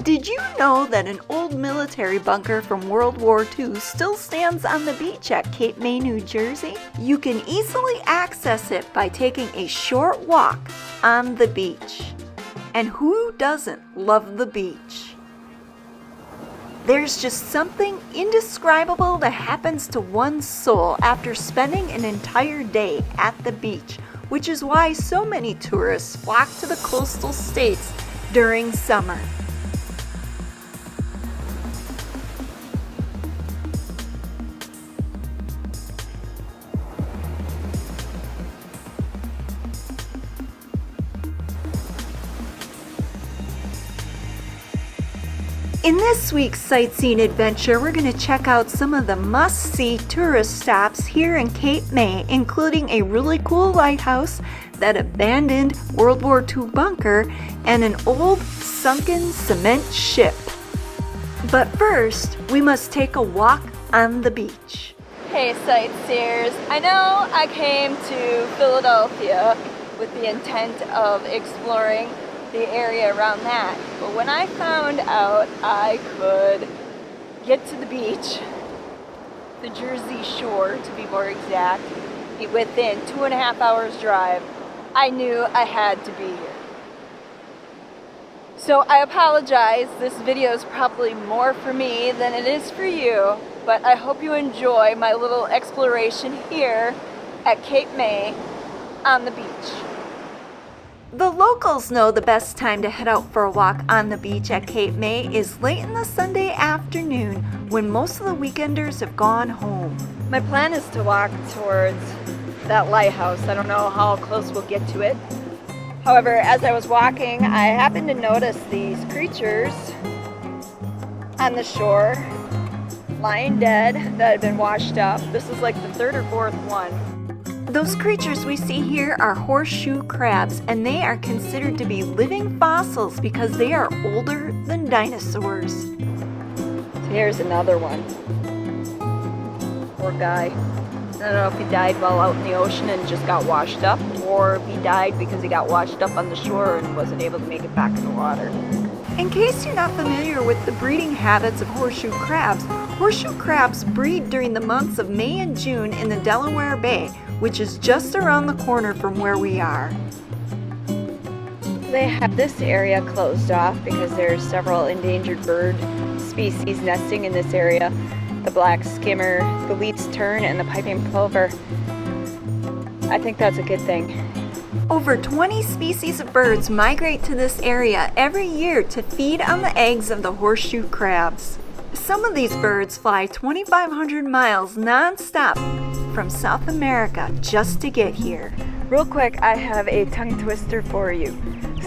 Did you know that an old military bunker from World War II still stands on the beach at Cape May, New Jersey? You can easily access it by taking a short walk on the beach. And who doesn't love the beach? There's just something indescribable that happens to one's soul after spending an entire day at the beach, which is why so many tourists flock to the coastal states during summer. In this week's sightseeing adventure, we're going to check out some of the must-see tourist stops here in Cape May, including a really cool lighthouse, that abandoned World War II bunker, and an old sunken cement ship. But first, we must take a walk on the beach. Hey sightseers, I know I came to Philadelphia with the intent of exploring the area around that, but when I found out I could get to the beach, the Jersey Shore to be more exact, within 2.5 hours drive, I knew I had to be here. So I apologize, this video is probably more for me than it is for you, but I hope you enjoy my little exploration here at Cape May on the beach. The locals know the best time to head out for a walk on the beach at Cape May is late in the Sunday afternoon when most of the weekenders have gone home. My plan is to walk towards that lighthouse. I don't know how close we'll get to it. However, as I was walking, I happened to notice these creatures on the shore, lying dead, that had been washed up. This is like the third or fourth one. Those creatures we see here are horseshoe crabs, and they are considered to be living fossils because they are older than dinosaurs. So here's another one. Poor guy. I don't know if he died while out in the ocean and just got washed up, or if he died because he got washed up on the shore and wasn't able to make it back in the water. In case you're not familiar with the breeding habits of horseshoe crabs breed during the months of May and June in the Delaware Bay, which is just around the corner from where we are. They have this area closed off because there's several endangered bird species nesting in this area. The black skimmer, the Leeds tern, and the piping plover. I think that's a good thing. Over 20 species of birds migrate to this area every year to feed on the eggs of the horseshoe crabs. Some of these birds fly 2,500 miles non-stop from South America just to get here. Real quick, I have a tongue twister for you.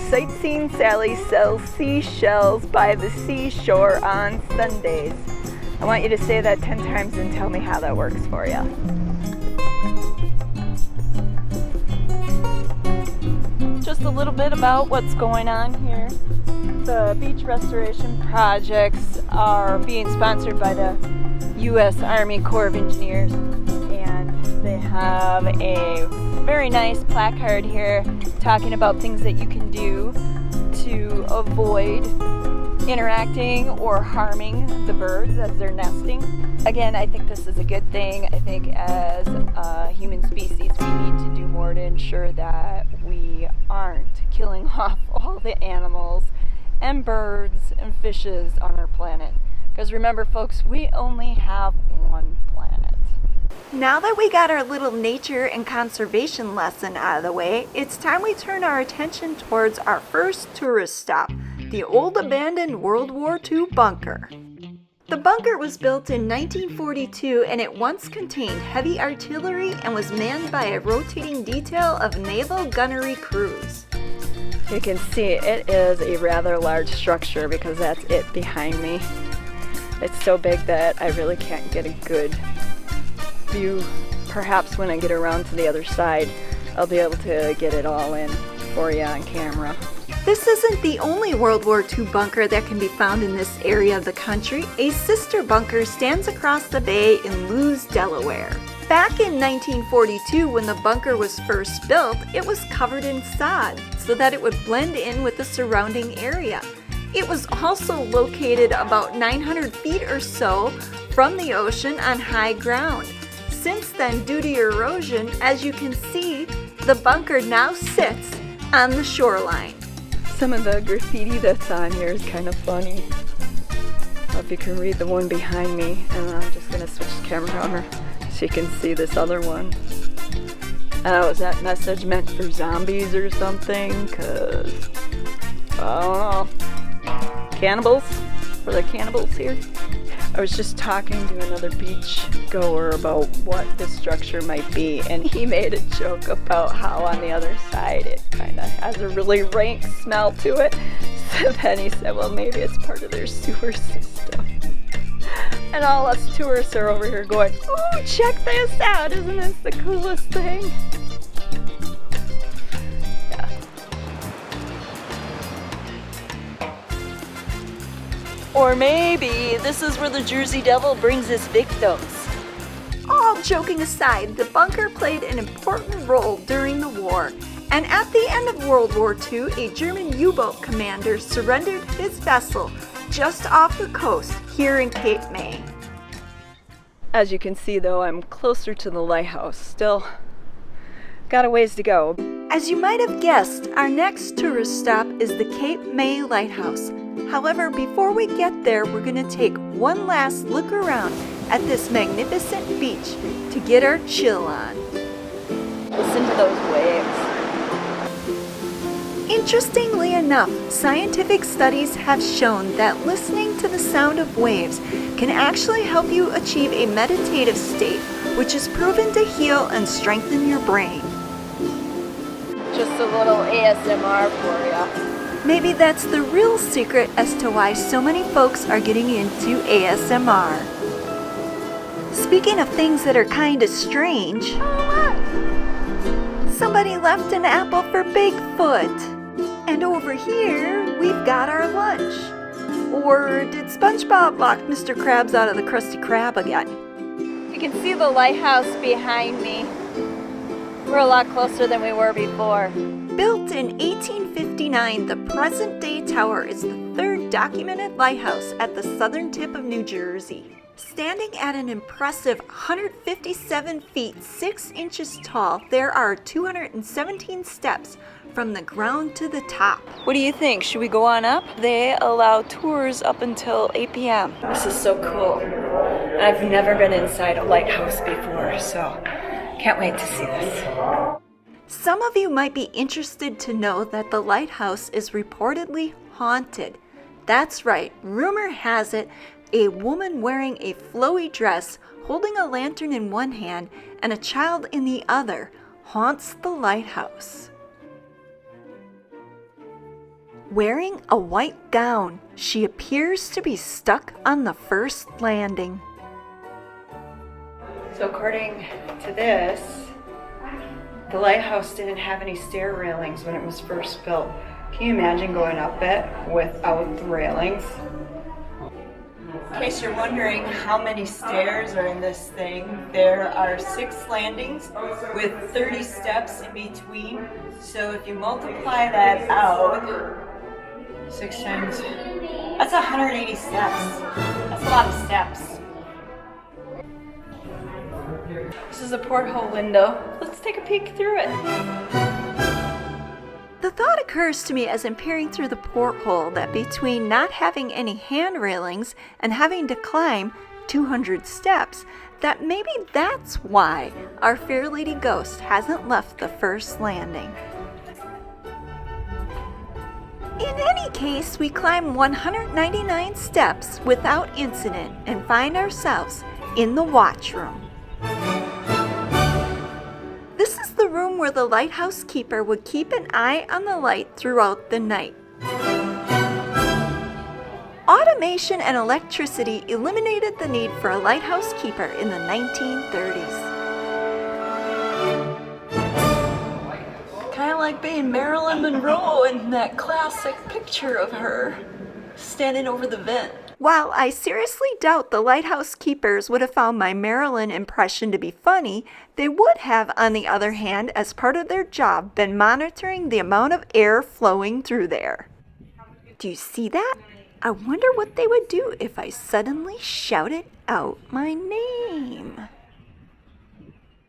Sightseeing Sally sells seashells by the seashore on Sundays. I want you to say that 10 times and tell me how that works for you. Just a little bit about what's going on here. The beach restoration projects are being sponsored by the U.S. Army Corps of Engineers, and they have a very nice placard here talking about things that you can do to avoid interacting or harming the birds as they're nesting. Again, I think this is a good thing. I think as a human species we need to do more to ensure that we aren't killing off all the animals and birds and fishes on our planet. Because remember folks, we only have one planet. Now that we got our little nature and conservation lesson out of the way, it's time we turn our attention towards our first tourist stop, the old abandoned World War II bunker. The bunker was built in 1942 and it once contained heavy artillery and was manned by a rotating detail of naval gunnery crews. You can see it is a rather large structure because that's it behind me. It's so big that I really can't get a good view. Perhaps when I get around to the other side, I'll be able to get it all in for you on camera. This isn't the only World War II bunker that can be found in this area of the country. A sister bunker stands across the bay in Lewes, Delaware. Back in 1942, when the bunker was first built, it was covered in sod so that it would blend in with the surrounding area. It was also located about 900 feet or so from the ocean on high ground. Since then, due to erosion, as you can see, the bunker now sits on the shoreline. Some of the graffiti that's on here is kind of funny. I don't know if you can read the one behind me, and I'm just going to switch the camera over so you can see this other one. Oh, is that message meant for zombies or something? Because, I don't know. Cannibals? Were there cannibals here? I was just talking to another beach goer about what this structure might be, and he made a joke about how on the other side it kind of has a really rank smell to it. So then he said, well, maybe it's part of their sewer system. And all us tourists are over here going, oh, check this out, isn't this the coolest thing? Or maybe this is where the Jersey Devil brings his victims. All joking aside, the bunker played an important role during the war, and at the end of World War II, a German U-boat commander surrendered his vessel just off the coast here in Cape May. As you can see though, I'm closer to the lighthouse. Still got a ways to go. As you might have guessed, our next tourist stop is the Cape May Lighthouse. However, before we get there, we're going to take one last look around at this magnificent beach to get our chill on. Listen to those waves. Interestingly enough, scientific studies have shown that listening to the sound of waves can actually help you achieve a meditative state, which is proven to heal and strengthen your brain. Just a little ASMR for you. Maybe that's the real secret as to why so many folks are getting into ASMR. Speaking of things that are kind of strange, somebody left an apple for Bigfoot. And over here, we've got our lunch. Or did SpongeBob lock Mr. Krabs out of the Krusty Krab again? You can see the lighthouse behind me. We're a lot closer than we were before. Built in 1859, the present-day tower is the third documented lighthouse at the southern tip of New Jersey. Standing at an impressive 157 feet 6 inches tall, there are 217 steps from the ground to the top. What do you think? Should we go on up? They allow tours up until 8 p.m. This is so cool. I've never been inside a lighthouse before, so can't wait to see this. Some of you might be interested to know that the lighthouse is reportedly haunted. That's right, rumor has it a woman wearing a flowy dress, holding a lantern in one hand and a child in the other, haunts the lighthouse. Wearing a white gown, she appears to be stuck on the first landing. So according to this, the lighthouse didn't have any stair railings when it was first built. Can you imagine going up it without the railings? In case you're wondering how many stairs are in this thing, there are 6 landings with 30 steps in between. So if you multiply that out, 6 times, that's 180 steps. That's a lot of steps. This is a porthole window. Let's take a peek through it. The thought occurs to me as I'm peering through the porthole that between not having any hand railings and having to climb 200 steps, that maybe that's why our Fair Lady Ghost hasn't left the first landing. In any case, we climb 199 steps without incident and find ourselves in the watch room. This is the room where the lighthouse keeper would keep an eye on the light throughout the night. Automation and electricity eliminated the need for a lighthouse keeper in the 1930s. Kind of like being Marilyn Monroe in that classic picture of her standing over the vent. While I seriously doubt the lighthouse keepers would have found my Marilyn impression to be funny, they would have, on the other hand, as part of their job, been monitoring the amount of air flowing through there. Do you see that? I wonder what they would do if I suddenly shouted out my name.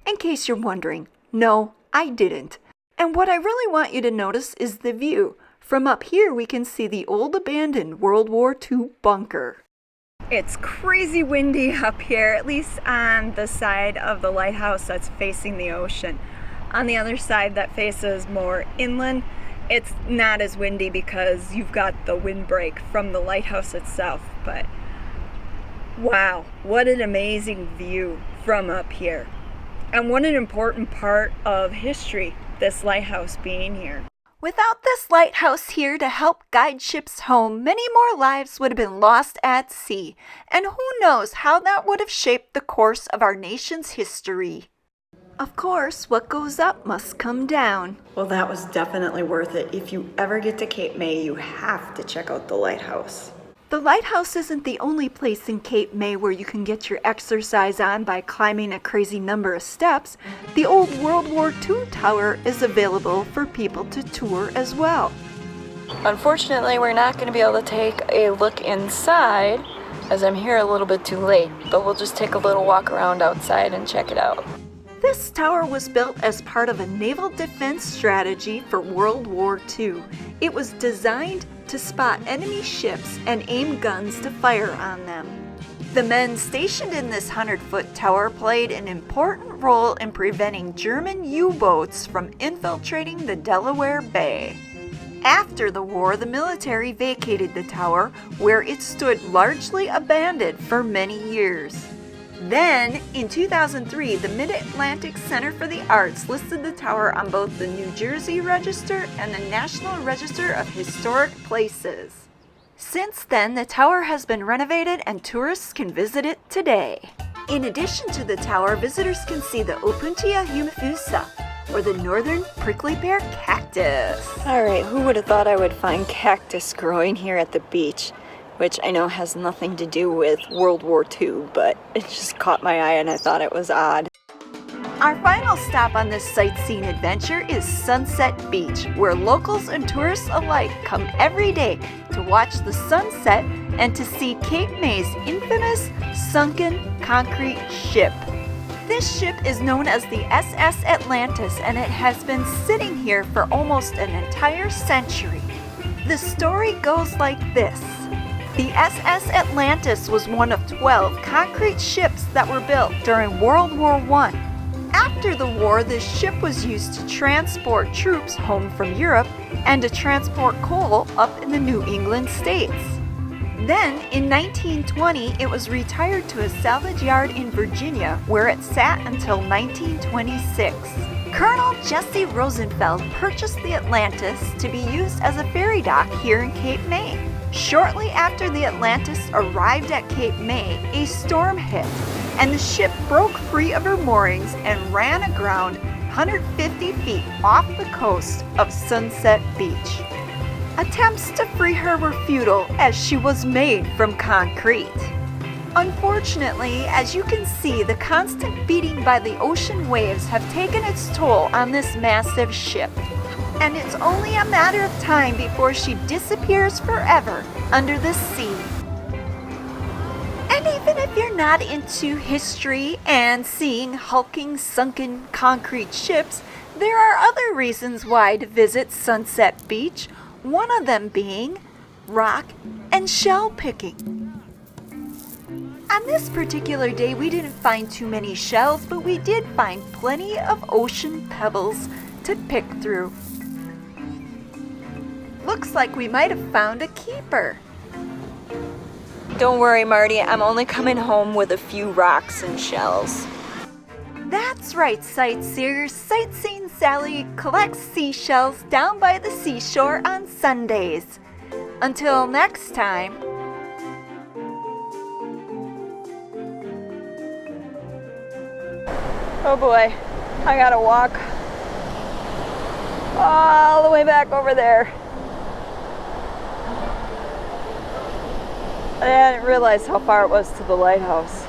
In case you're wondering, no, I didn't. And what I really want you to notice is the view. From up here, we can see the old abandoned World War II bunker. It's crazy windy up here, at least on the side of the lighthouse that's facing the ocean. On the other side that faces more inland, it's not as windy because you've got the windbreak from the lighthouse itself. But wow, what an amazing view from up here. And what an important part of history, this lighthouse being here. Without this lighthouse here to help guide ships home, many more lives would have been lost at sea. And who knows how that would have shaped the course of our nation's history. Of course, what goes up must come down. Well, that was definitely worth it. If you ever get to Cape May, you have to check out the lighthouse. The lighthouse isn't the only place in Cape May where you can get your exercise on by climbing a crazy number of steps. The old World War II tower is available for people to tour as well. Unfortunately, we're not going to be able to take a look inside as I'm here a little bit too late, but we'll just take a little walk around outside and check it out. This tower was built as part of a naval defense strategy for World War II. It was designed to spot enemy ships and aim guns to fire on them. The men stationed in this 100-foot tower played an important role in preventing German U-boats from infiltrating the Delaware Bay. After the war, the military vacated the tower, where it stood largely abandoned for many years. Then, in 2003, the Mid-Atlantic Center for the Arts listed the tower on both the New Jersey Register and the National Register of Historic Places. Since then, the tower has been renovated and tourists can visit it today. In addition to the tower, visitors can see the Opuntia humifusa, or the northern prickly pear cactus. Alright, who would have thought I would find cactus growing here at the beach? Which I know has nothing to do with World War II, but it just caught my eye and I thought it was odd. Our final stop on this sightseeing adventure is Sunset Beach, where locals and tourists alike come every day to watch the sunset and to see Cape May's infamous sunken concrete ship. This ship is known as the SS Atlantis, and it has been sitting here for almost an entire century. The story goes like this. The SS Atlantis was one of 12 concrete ships that were built during World War I. After the war, this ship was used to transport troops home from Europe and to transport coal up in the New England states. Then, in 1920, it was retired to a salvage yard in Virginia, where it sat until 1926. Colonel Jesse Rosenfeld purchased the Atlantis to be used as a ferry dock here in Cape May. Shortly after the Atlantis arrived at Cape May, a storm hit, and the ship broke free of her moorings and ran aground 150 feet off the coast of Sunset Beach. Attempts to free her were futile, as she was made from concrete. Unfortunately, as you can see, the constant beating by the ocean waves have taken its toll on this massive ship. And it's only a matter of time before she disappears forever under the sea. And even if you're not into history and seeing hulking, sunken concrete ships, there are other reasons why to visit Sunset Beach, one of them being rock and shell picking. On this particular day, we didn't find too many shells, but we did find plenty of ocean pebbles to pick through. Looks like we might have found a keeper. Don't worry, Marty, I'm only coming home with a few rocks and shells. That's right, sightseers. Sightseeing Sally collects seashells down by the seashore on Sundays. Until next time. Oh boy, I gotta walk all the way back over there. I didn't realize how far it was to the lighthouse.